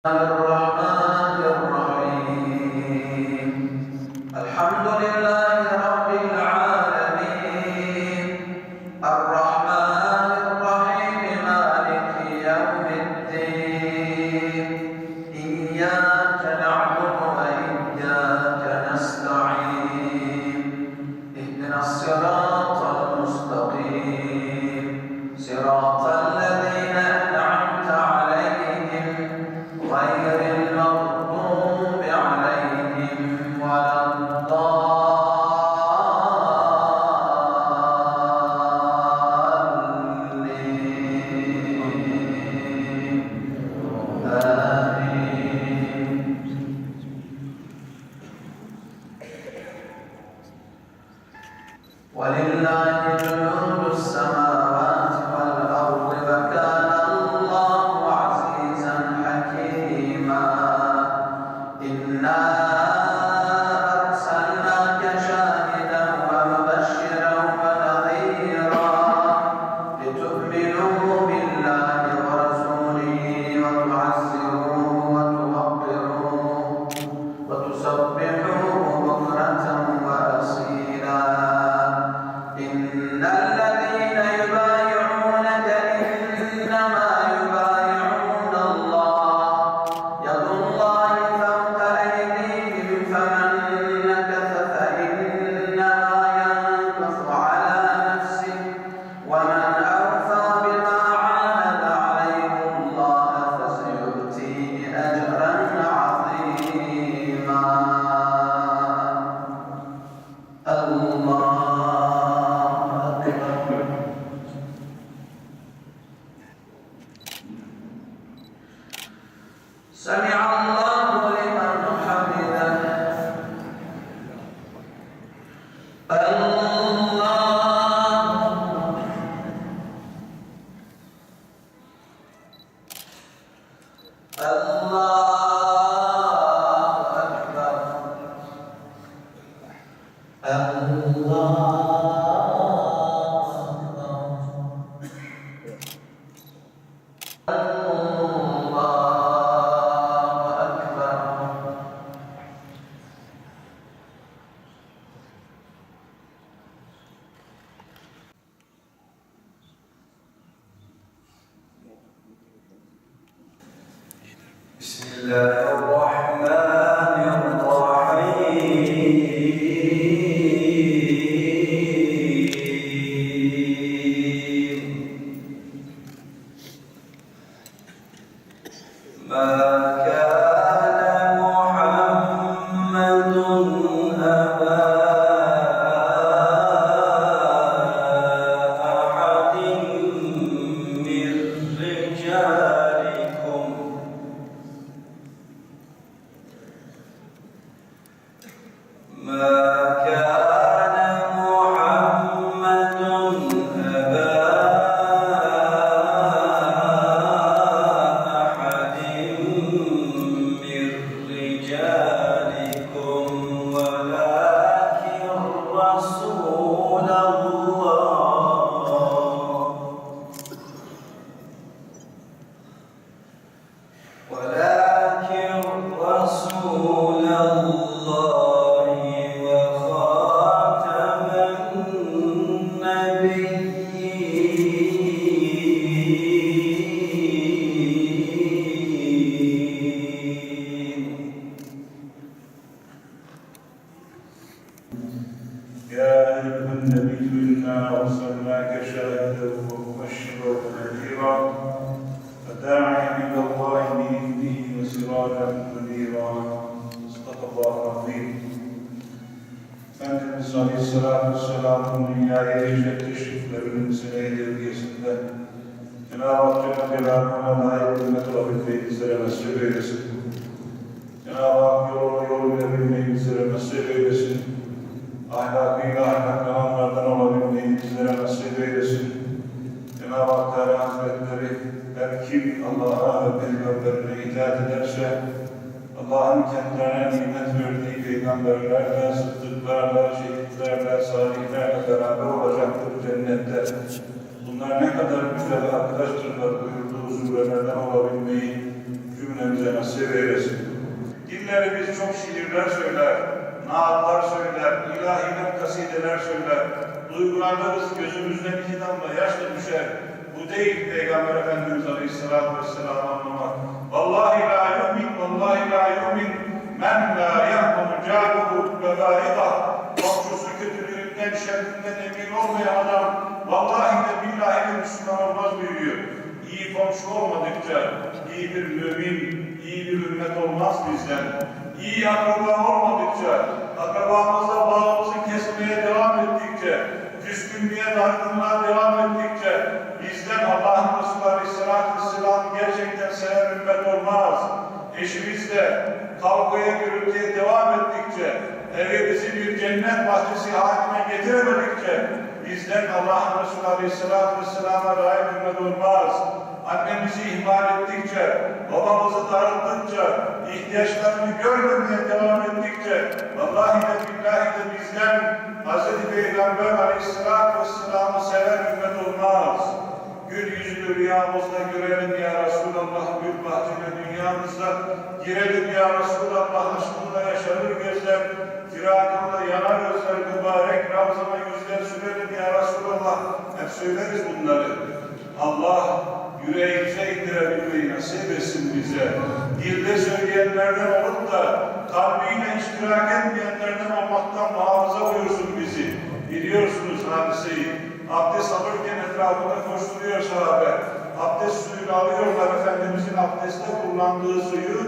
الرحمن الرحيم الحمد لله رب العالمين الرحمن الرحيم مالك يوم الدين إياك نعبد وإياك نستعين اهدنا الصراط المستقيم صراط الذين أنعمت عليهم غير المغضوب عليهم ولا الضالين آمين. ولله جنود السماوات والأرض وكان الله عزيزا حكيما إنا أرسلناك شاهدا ومبشرا ونذيرا لتؤمنوا بالله ورسوله وتعزروه وتوقروه وتسبحوه بكرة وأصيلا إن الذين يبايعونك إنما يبايعون الله يد الله فوق أيديهم فمن نكث فإنما ينكث على نفسه ومن أوفى بما عاهد عليه الله فسيؤتيه أجرا عظيما. الله أكبر. سمع الله لمن حمده. الله أكبر. بسم الله الرحمن الرحيم ما كان محمد أبا أحد من رجالكم ما كان محمد أبا أحد من رجالكم ولكن رسول الله ولكن رسول الله وخاتم النبيين. يا أيها النبي إنا أرسلناك شاهدا ومبشرا ونذيرا وداعيا إلى الله بإذنه وسراجا منيرا. صدق الله العظيم. Efendimiz Aleyhisselatü Vesselam'ın dünyaya hicret teşriflerinin sene-i devriyesinde Cenab-ı Hak Celle Celaluhu'na layık hürmet olabilmeyi bizlere nasip eylesin. Cenab-ı Hak yol bilebilmeyi bizlere nasip eylesin. Ahlakıyla ahlaklananlardan olabilmeyi bizlere nasip eylesin. Cenab-ı Hak Teala Hazretleri her kim Allah'a ve Peygamberine itaat ederse Allah'ın kendilerine nimet verdiği peygamberlerle, sıddıklarla, şehitlerle, salihlerle beraber olacaktır cennette. Bunlar ne kadar güzel arkadaştırlar buyurduğu surelerden olabilmeyi, cümlemize nasip eylesin. Dillerimiz çok şiirler söyler, naatlar söyler, ilahiler, kasideler söyler. Duygulanırız, gözümüzden iki damla yaş da düşer. Bu değil Peygamber Efendimiz Aleyhisselatü Vesselam anlamak. Vallahi la yu'min, vallahi la yu'min, men la yahmunu câbuhu ve gâidah. Komşusu kötülüğünden, şerrinden emin olmayan adam, vallahi de billahi de Müslüman olmaz buyuruyor. İyi komşu olmadıkça, iyi bir mümin, iyi bir ümmet olmaz bizden. İyi akraba olmadıkça, akrabamızla bağımızı kesmeye devam ettikçe, küskünlüğe, dargınlığa devam ettikçe, bizden Allah'ın Resulü Aleyhisselatü Vesselam gerçekten seven ümmet olmaz. Eşimizle kavgaya, gürültüye devam ettikçe, evimizi bir cennet bahçesi haline getiremedikçe, bizden Allah'ın Resulü Aleyhisselatü Vesselam'a layık ümmet olmaz. Annemizi ihmal ettikçe, babamızı darıldıkça, ihtiyaçlarını görmemeye devam ettikçe, vallahi de billahi de bizden Hz. Peygamber Aleyhisselatü Vesselam'ı seven ümmet olmaz. Gül yüzlü rüyamızda görelim ya Resulallah, gül bahçeli dünyamızda girelim ya Resulallah, aşkınla yaşanır gözler, firakınla yanar gözler, mübarek Ravzana yüzler sürelim ya Resulallah. Hep söyleriz bunları. Allah yüreğimize indirebilmeyi nasip etsin bize. Dilde söyleyenlerden olup da kalbiyle iştirak etmeyenlerden olmaktan muhafaza buyursun bizi. Biliyorsunuz hadiseyi. Abdest alırken etrafında koşturuyor sahabe. Abdest suyunu alıyorlar, Efendimizin abdestte kullandığı suyu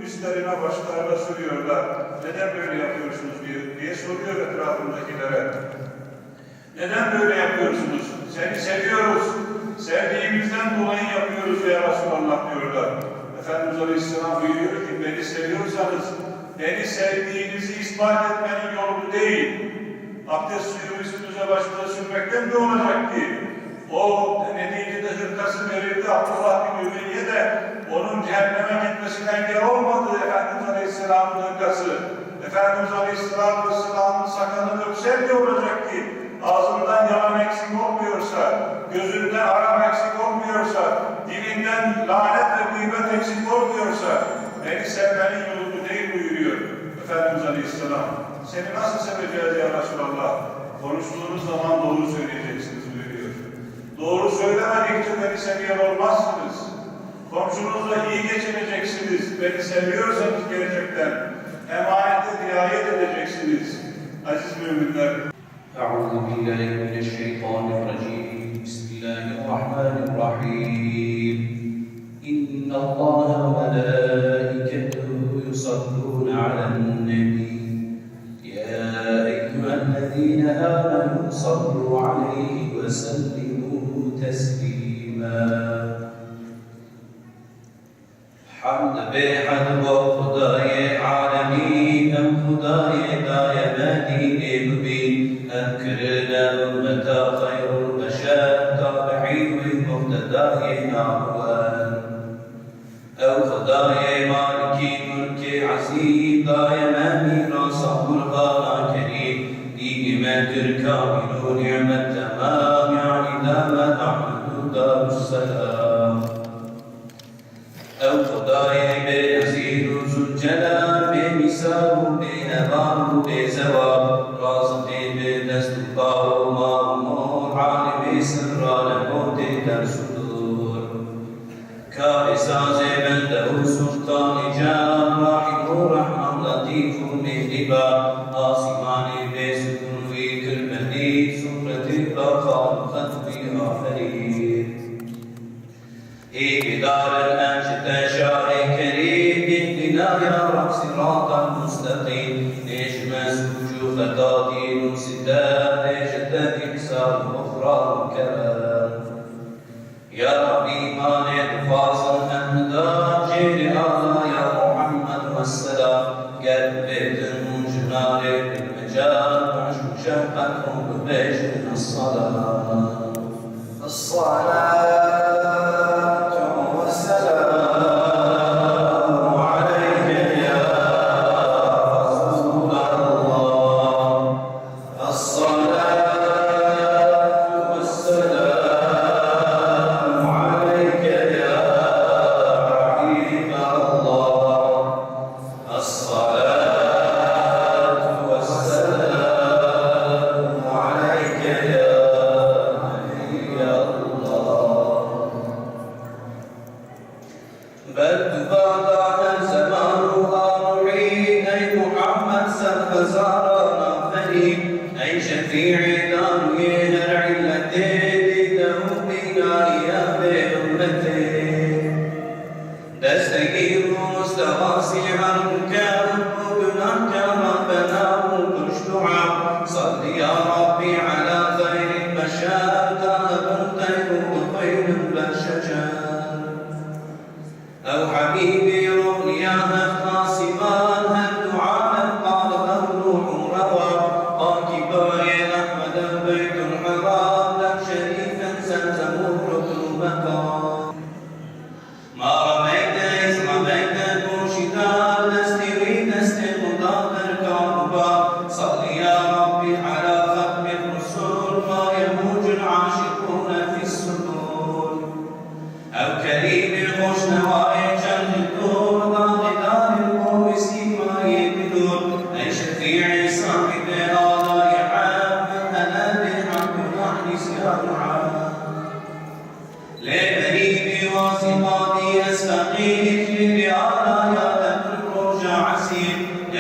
üstlerine, başlarına sürüyorlar. Neden böyle yapıyorsunuz diye soruyor etrafındakilere. Neden böyle yapıyorsunuz? Seni seviyoruz. Sevdiğimizden dolayı yapıyoruz ya Resulallah diyorlar. Efendimiz Aleyhisselam buyuruyor ki beni seviyorsanız beni sevdiğinizi ispat etmenin yolu bu değil. Abdest suyu üstünüze başlığa sürmekten ne olacak ki? O neticede hırkası verildi Abdullah bin Übeyye de onun cehenneme gitmesine engel olmadı Efendimiz Aleyhisselam'ın hırkası. Efendimiz Aleyhisselam'ın sakalını öpsen ne olacak ki? Ağzından yalan eksik olmuyorsa, gözünden haram eksik olmuyorsa, dilinden lanet ve gıybet eksik olmuyorsa, beni sevmenin yolu bu değil buyuruyor Efendimiz Aleyhisselam. Seni nasıl seveceğiz ya Resulallah? Konuştuğunuz zaman doğru söyleyeceksiniz buyuruyor. Doğru söylemedikçe beni seviyen olmazsınız. Komşunuzla iyi geçineceksiniz. Beni seviyorsanız gerçekten emanete riayet edeceksiniz. Aziz müminler. أعوذ بالله من الشيطان الرجيم بسم الله الرحمن الرحيم إن الله وملائكته يصلون على النبي يا أيها الذين آمنوا صلوا عليه وسلموا تسليما حمد بحد وخداي عالمين خداي دائما مبين أكرنا أمة خير البشر تابعين ومقتداي نعوان أو خداي مالكي ملكي عزيز دائما ميراث القرآن كريم نعمة الكامل نعمة تمام يعني دام نحمد دار السلام أو خداي بنزيل ذو الجلال بمثال بنبال بزوال رازق بدستقاء ومأمور عالم سر لموت الصدور كارساز من له سلطان جان راحم رحمن لطيف مهربان آسمان بسكن في كل مهدي سورة البقاء ختم آخرين إقدار الأنشد شارع كريم اهدنا يا رب صراط المستقيم نجمس وجوه خطاطين سداد نجد إحسان أخرى الكلام يا ربي مانع فاصل أمداد جير الله يا محمد والسلام قلب المنجنار بالمجال وعشو شفقكم ببيشنا الصلاة الصلاة Allah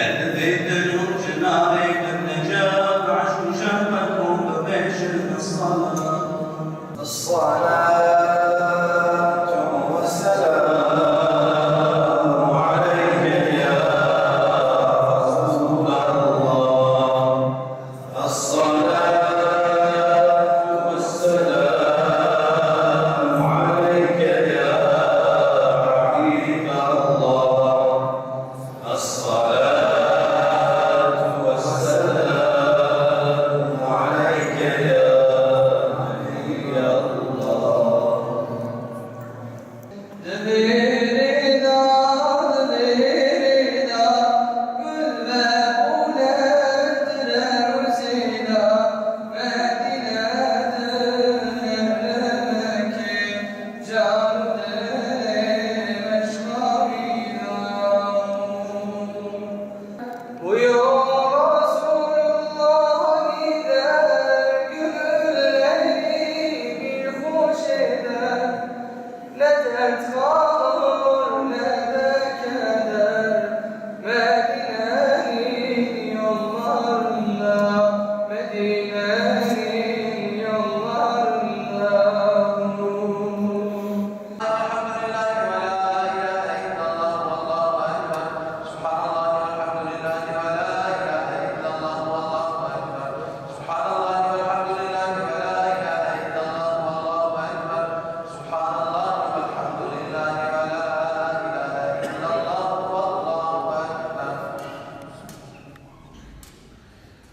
اعتذر تجر جنابك النجاة وعشق شهوتهم ببشر الصلاة الصلاة والسلام عليك يا رسول الله الصلاة والسلام عليك يا حبيب الله الصلاة والسلام عليك يا نبي الله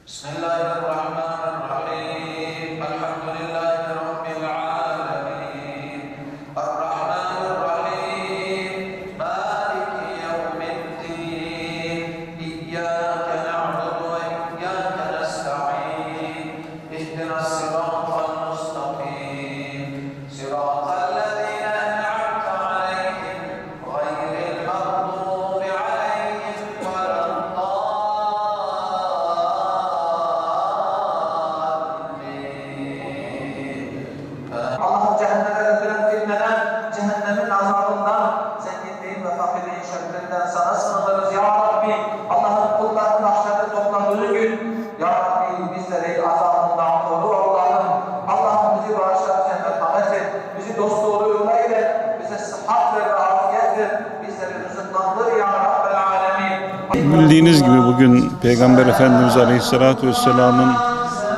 بسم الله الرحمن الرحيم الحمد لله رب العالمين الرحمن الرحيم مالك يوم الدين إياك نعبد وإياك نستعين اهدنا الصراط المستقيم صراط الذين أنعمت عليهم غير المغضوب عليهم ولا Allah'ım cehennemden fitneden, cehennemin azabından, zenginliğin ve fakirliğin şerrinden sana sığınırız ya Rabbi. Allah'ın kullarının mahşerde topladığı gün, ya Rabbi bizleri azabından koru Allah'ım. Allah'ım bizi bağışla, bize merhamet et, bizi dost doğru yola ile, bize sıhhat ver ve afiyet ver, bizleri rızıklandır ya Rabbel alemin. Bildiğiniz gibi bugün Peygamber Efendimiz Aleyhisselatü Vesselam'ın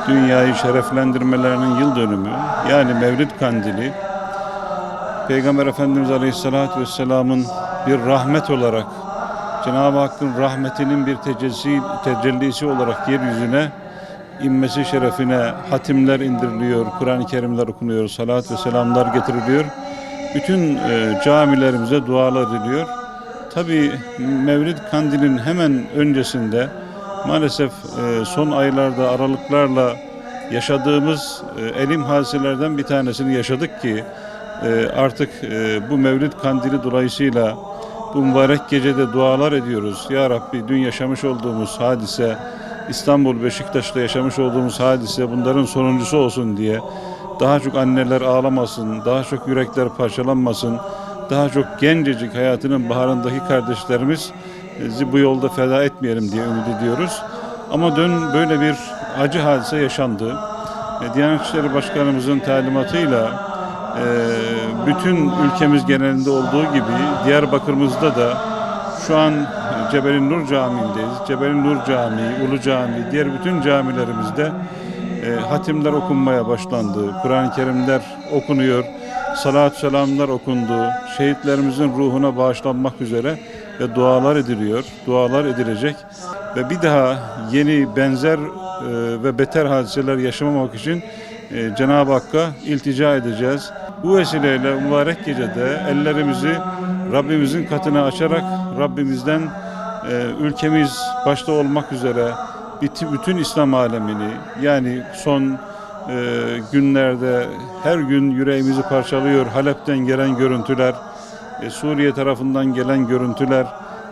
dünyayı şereflendirmelerinin yıl dönümü, yani Mevlid Kandili, Peygamber Efendimiz Aleyhisselatü Vesselam'ın bir rahmet olarak, Cenab-ı Hakk'ın rahmetinin bir tecellisi olarak yeryüzüne inmesi şerefine hatimler indiriliyor, Kur'an-ı Kerimler okunuyor, salat ve selamlar getiriliyor. Bütün camilerimize dualar ediliyor. Tabii Mevlid Kandili'nin hemen öncesinde maalesef son aylarda aralıklarla yaşadığımız elim hadiselerden bir tanesini yaşadık ki artık bu Mevlid Kandili dolayısıyla bu mübarek gecede dualar ediyoruz. Ya Rabbi dün yaşamış olduğumuz hadise, İstanbul Beşiktaş'ta yaşamış olduğumuz hadise bunların sonuncusu olsun diye daha çok anneler ağlamasın, daha çok yürekler parçalanmasın, daha çok gencecik hayatının baharındaki kardeşlerimiz bu yolda feda etmeyelim diye ümit ediyoruz. Ama dün böyle bir acı hadise yaşandı. Diyanet İşleri Başkanımızın talimatıyla bütün ülkemiz genelinde olduğu gibi Diyarbakır'ımızda da şu an Cebeli Nur Camii'ndeyiz. Cebeli Nur Camii, Ulu Camii, diğer bütün camilerimizde hatimler okunmaya başlandı. Kur'an-ı Kerimler okunuyor, salat selamlar okundu. Şehitlerimizin ruhuna bağışlanmak üzere ve dualar ediliyor, dualar edilecek. Ve bir daha yeni benzer ve beter hadiseler yaşamamak için Cenab-ı Hakk'a iltica edeceğiz. Bu vesileyle mübarek gecede ellerimizi Rabbimizin katına açarak Rabbimizden ülkemiz başta olmak üzere bütün İslam alemini, yani son günlerde her gün yüreğimizi parçalıyor Halep'ten gelen görüntüler, Suriye tarafından gelen görüntüler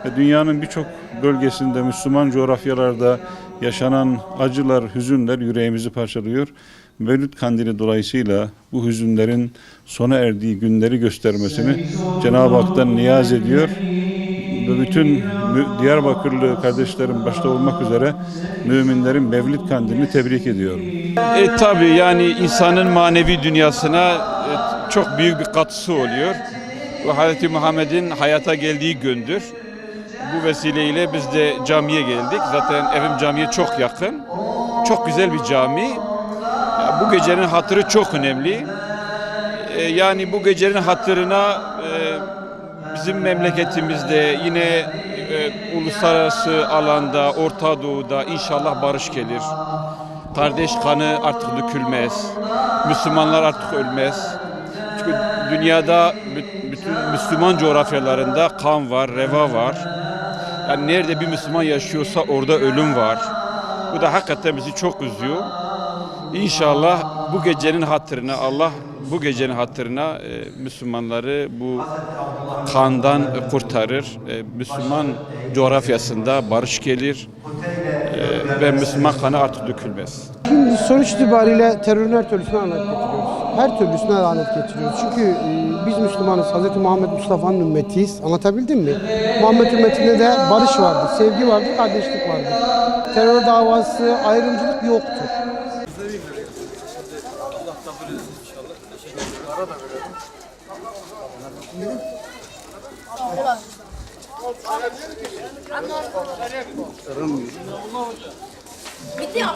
ve dünyanın birçok bölgesinde, Müslüman coğrafyalarda yaşanan acılar, hüzünler yüreğimizi parçalıyor. Mevlid Kandili dolayısıyla bu hüzünlerin sona erdiği günleri göstermesini Cenab-ı Hak'tan niyaz ediyor. ve bütün Diyarbakırlı kardeşlerim başta olmak üzere müminlerin Mevlid Kandilini tebrik ediyorum. Tabii yani insanın manevi dünyasına çok büyük bir katkısı oluyor. Bu Hz. Muhammed'in hayata geldiği gündür. Bu vesileyle biz de camiye geldik. Zaten evim camiye çok yakın. Çok güzel bir cami. Bu gecenin hatırı çok önemli. Yani bu gecenin hatırına bizim memleketimizde yine uluslararası alanda, Orta Doğu'da inşallah barış gelir. Kardeş kanı artık dökülmez. Müslümanlar artık ölmez. Çünkü dünyada bütün Müslüman coğrafyalarında kan var, reva var. Yani nerede bir Müslüman yaşıyorsa orada ölüm var. Bu da hakikaten bizi çok üzüyor. İnşallah bu gecenin hatırına Allah bu gecenin hatırına Müslümanları bu kandan kurtarır. Müslüman coğrafyasında barış gelir ve Müslüman kanı artık dökülmez. Şimdi sonuç itibariyle terörün her türlüsüne lanet getiriyoruz. Her türlüsüne lanet getiriyoruz. Çünkü biz Müslümanız. Hz. Muhammed Mustafa'nın ümmetiyiz. Anlatabildim mi? Muhammed ümmetinde de barış vardır, sevgi vardır, kardeşlik vardır. Terör davası, ayrımcılık yoktur. Bitti ya.